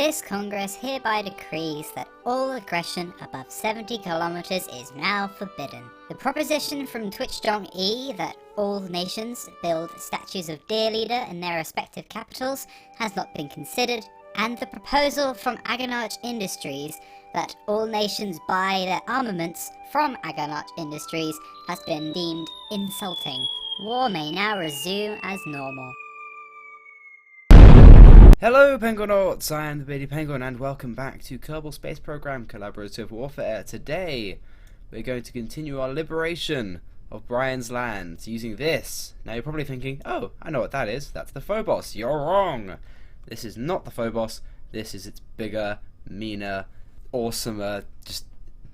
This Congress hereby decrees that all aggression above 70 kilometers is now forbidden. The proposition from TwitchJunkie that all nations build statues of Dear Leader in their respective capitals has not been considered, and the proposal from Agonarch Industries that all nations buy their armaments from Agonarch Industries has been deemed insulting. War may now resume as normal. Hello Penguinauts, I am the Baby Penguin and welcome back to Kerbal Space Program Collaborative Warfare. Today we're going to continue our liberation of Brian's lands using this. Now you're probably thinking, oh, I know what that is, that's the Phobos. You're wrong! This is not the Phobos, this is its bigger, meaner, awesomer, just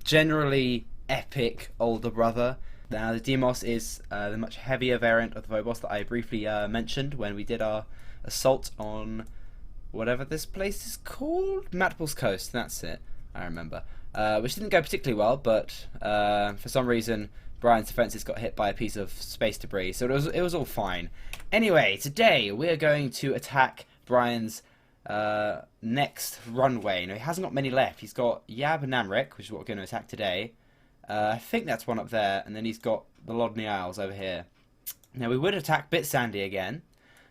generally epic older brother. Now the Demos is the much heavier variant of the Phobos that I briefly mentioned when we did our assault on whatever this place is called? Matple's Coast, that's it, I remember. Which didn't go particularly well, but for some reason Brian's defences got hit by a piece of space debris, so it was all fine. Anyway, today we are going to attack Brian's next runway. Now he hasn't got many left. He's got Yab Namrek, which is what we're going to attack today. I think that's one up there, and then he's got the Lodney Isles over here. Now we would attack Bitsandy again,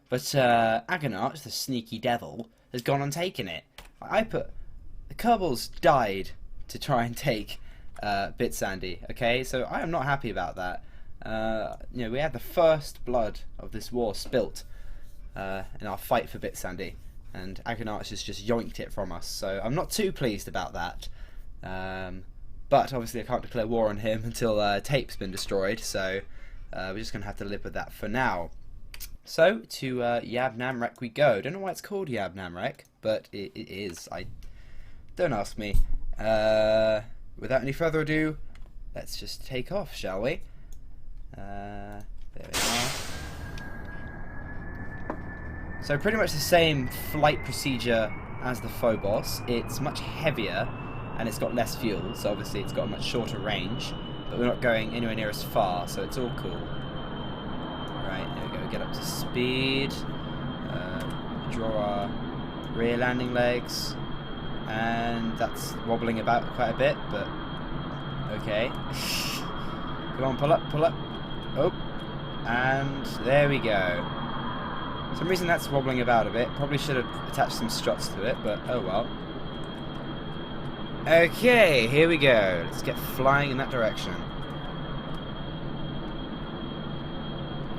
but Agonarch, the sneaky devil, has gone on taking it. The Kerbals died to try and take Bitsandy, okay? So I am not happy about that. You know, we had the first blood of this war spilt in our fight for Bitsandy, and Agonarch has just yoinked it from us, so I'm not too pleased about that. But obviously I can't declare war on him until Tape's been destroyed, so we're just going to have to live with that for now. So, to Yab Namrek we go. Don't know why it's called Yab Namrek, but it is. Don't ask me. Without any further ado, let's just take off, shall we? There we are. So pretty much the same flight procedure as the Phobos. It's much heavier, and it's got less fuel, so obviously it's got a much shorter range, but we're not going anywhere near as far, so it's all cool. Right, there we go, get up to speed, draw our rear landing legs, and that's wobbling about quite a bit, but okay. Come on, pull up, oh, and there we go. For some reason that's wobbling about a bit, probably should have attached some struts to it, but oh well. Okay, here we go, let's get flying in that direction.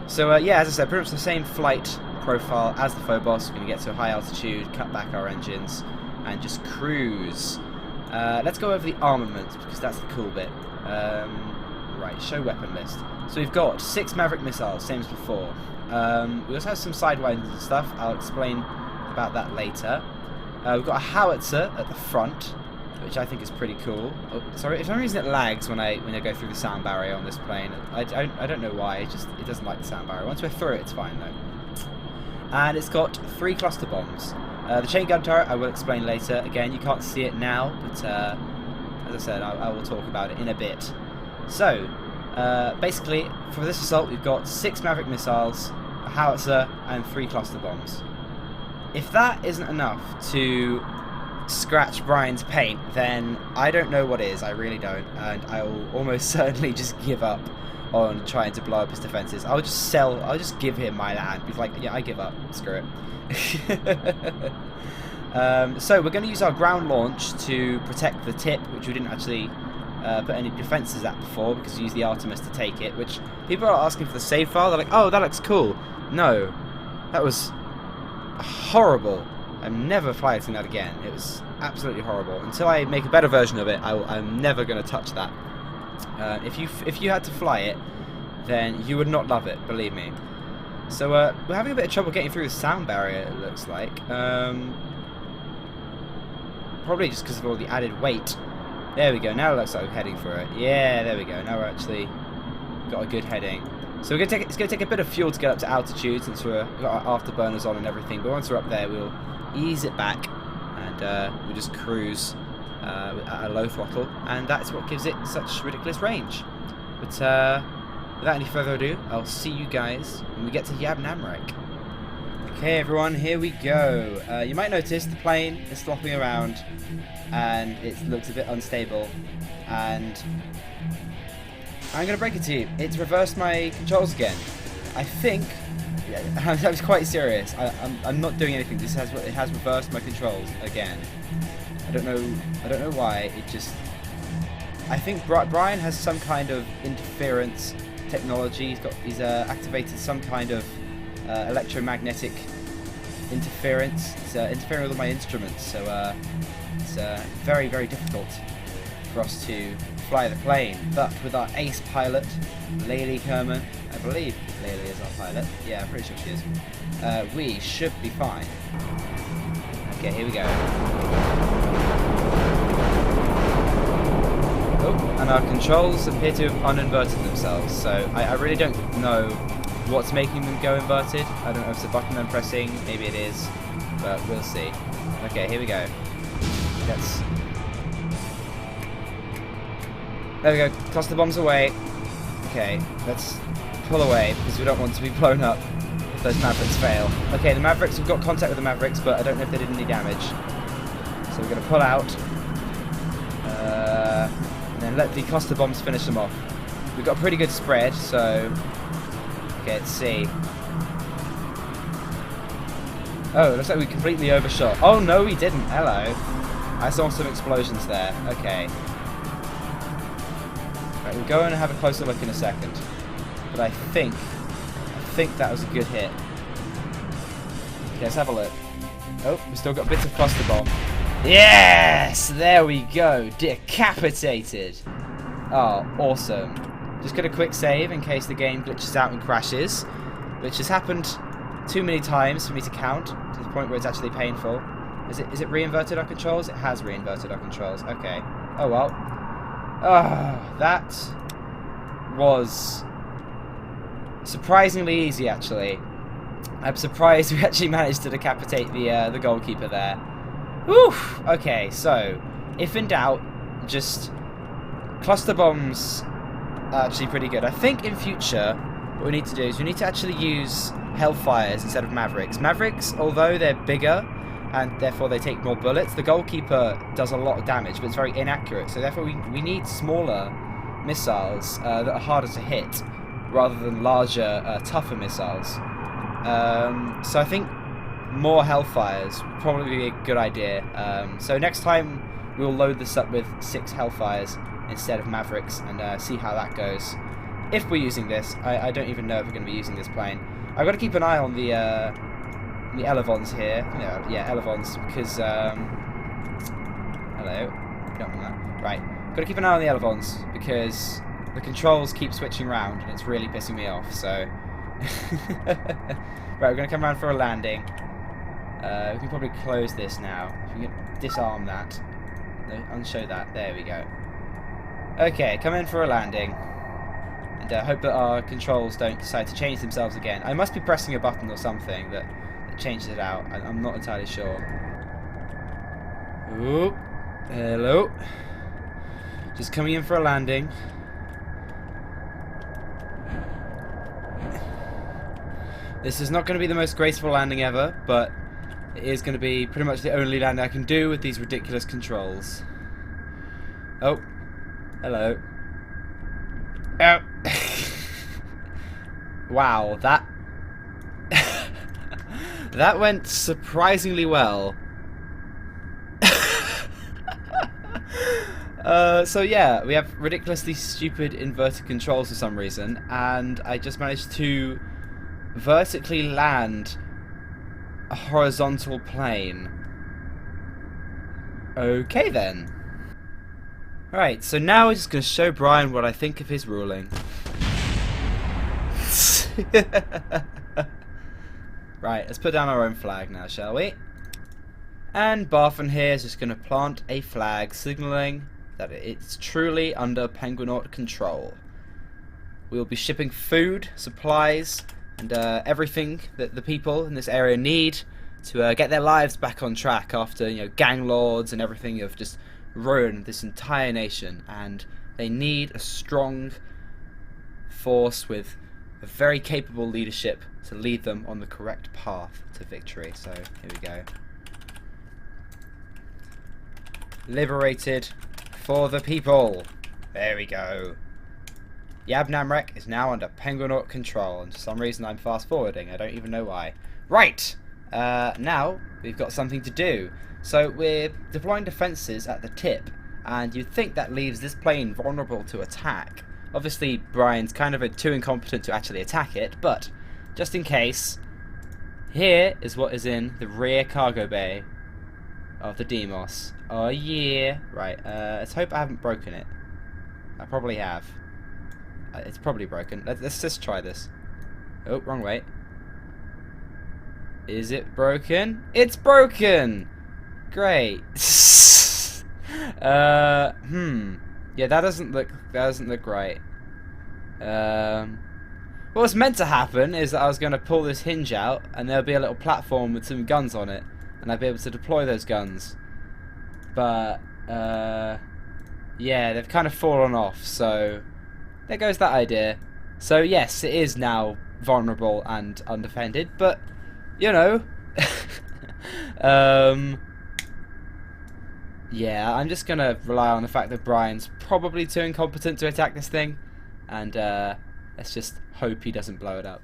So yeah, as I said, pretty much the same flight profile as the Phobos. We're going to get to a high altitude, cut back our engines, and just cruise. Let's go over the armaments, because that's the cool bit. Right, show weapon list. So we've got 6 Maverick missiles, same as before. We also have some sidewinds and stuff. I'll explain about that later. We've got a howitzer at the front, which I think is pretty cool. Oh, sorry, for some reason it lags when I go through the sound barrier on this plane. I don't know why. It doesn't like the sound barrier. Once we're through it, it's fine though. And it's got 3 cluster bombs. The chain gun turret I will explain later. Again, you can't see it now, but as I said, I will talk about it in a bit. So basically, for this assault, we've got 6 Maverick missiles, a howitzer, and 3 cluster bombs. If that isn't enough to scratch Brian's paint, then I don't know what is. I really don't, and I will almost certainly just give up on trying to blow up his defences. I'll just give him my land. He's like, yeah, I give up, screw it. So we're going to use our ground launch to protect the tip, which we didn't actually put any defences at before, because we used the Artemis to take it, which people are asking for the save file. They're like, oh, that looks cool. No, that was horrible. I'm never flying that again. It was absolutely horrible. Until I make a better version of it, I'm never going to touch that. If you had to fly it, then you would not love it, believe me. So we're having a bit of trouble getting through the sound barrier, it looks like. Probably just because of all the added weight. There we go, now it looks like we're heading for it. Yeah, there we go, now we're actually got a good heading. So it's going to take a bit of fuel to get up to altitude, since we've got our afterburners on and everything, but once we're up there we'll ease it back, and we'll just cruise at a low throttle, and that's what gives it such ridiculous range. But without any further ado, I'll see you guys when we get to Yab Namrek. Okay everyone, here we go. You might notice the plane is flopping around and it looks a bit unstable, and I'm going to break it to you. It's reversed my controls again. I think, I was quite serious, I'm not doing anything. It has reversed my controls again. I don't know why. I think Brian has some kind of interference technology. He's activated some kind of electromagnetic interference. It's interfering with all my instruments, so it's very, very difficult for us to fly the plane. But with our ace pilot, Laylee Kerman, I believe Laylee is our pilot. Yeah, I'm pretty sure she is. We should be fine. Okay, here we go. Oh, and our controls appear to have uninverted themselves, so I really don't know what's making them go inverted. I don't know if it's a button I'm pressing, maybe it is, but we'll see. Okay, here we go. There we go, toss the bombs away. Okay, let's pull away, because we don't want to be blown up if those Mavericks fail. Okay, the Mavericks, we've got contact with the Mavericks, but I don't know if they did any damage. So we're going to pull out. And then let the cluster bombs finish them off. We've got a pretty good spread, so... Okay, let's see. Oh, it looks like we completely overshot. Oh, no, we didn't. Hello. I saw some explosions there. Okay. Right, we'll go and have a closer look in a second. But I think that was a good hit. Okay, let's have a look. Oh, we've still got bits of cluster bomb. Yes! There we go. Decapitated. Oh, awesome. Just get a quick save in case the game glitches out and crashes, which has happened too many times for me to count, to the point where it's actually painful. Is it reinverted our controls? It has reinverted our controls. Okay. Oh well. Oh, that was surprisingly easy, actually. I'm surprised we actually managed to decapitate the goalkeeper there. Whew! Okay, so if in doubt, just cluster bombs are actually pretty good. I think in future what we need to do is we need to actually use Hellfires instead of Mavericks. Mavericks, although they're bigger and therefore they take more bullets, the goalkeeper does a lot of damage, but it's very inaccurate. So therefore we need smaller missiles that are harder to hit rather than larger, tougher missiles. So I think more Hellfires would probably be a good idea. So next time we'll load this up with 6 Hellfires instead of Mavericks and see how that goes. If we're using this, I don't even know if we're going to be using this plane. I've got to keep an eye on the elevons here. Yeah, elevons, because hello, don't want that. Right, got to keep an eye on the elevons because the controls keep switching around and it's really pissing me off. So, right, we're going to come around for a landing. We can probably close this now. If we can disarm that, no, unshow that. There we go. Okay, come in for a landing. And hope that our controls don't decide to change themselves again. I must be pressing a button or something that changes it out. I'm not entirely sure. Ooh, hello. Just coming in for a landing. This is not going to be the most graceful landing ever, but it is going to be pretty much the only landing I can do with these ridiculous controls. Oh, hello. Oh. Wow, that that went surprisingly well. So yeah, we have ridiculously stupid inverted controls for some reason, and I just managed to vertically land a horizontal plane. Okay then. Right, so now we're just going to show Brian what I think of his ruling. Right, let's put down our own flag now, shall we? And Barfin here is just going to plant a flag signalling that it's truly under Penguinaut control. We'll be shipping food, supplies, and everything that the people in this area need to get their lives back on track after, you know, gang lords and everything have just ruined this entire nation, and they need a strong force with a very capable leadership to lead them on the correct path to victory. So here we go. Liberated for the people. There we go. Yabnamrek is now under Penguinaut control, and for some reason I'm fast forwarding. I don't even know why. Right. Now we've got something to do. So we're deploying defences at the tip, and you'd think that leaves this plane vulnerable to attack. Obviously Brian's kind of too incompetent to actually attack it, but just in case, here is what is in the rear cargo bay of the Demos. Oh yeah. Right, let's hope I haven't broken it. I probably have. It's probably broken. Let's just try this. Oh, wrong way. Is it broken? It's broken! Great. Yeah, that doesn't look right. What's meant to happen is that I was going to pull this hinge out, and there'll be a little platform with some guns on it, and I'd be able to deploy those guns. But yeah, they've kind of fallen off, so there goes that idea. So yes, it is now vulnerable and undefended, but you know, yeah, I'm just gonna rely on the fact that Brian's probably too incompetent to attack this thing, and let's just hope he doesn't blow it up.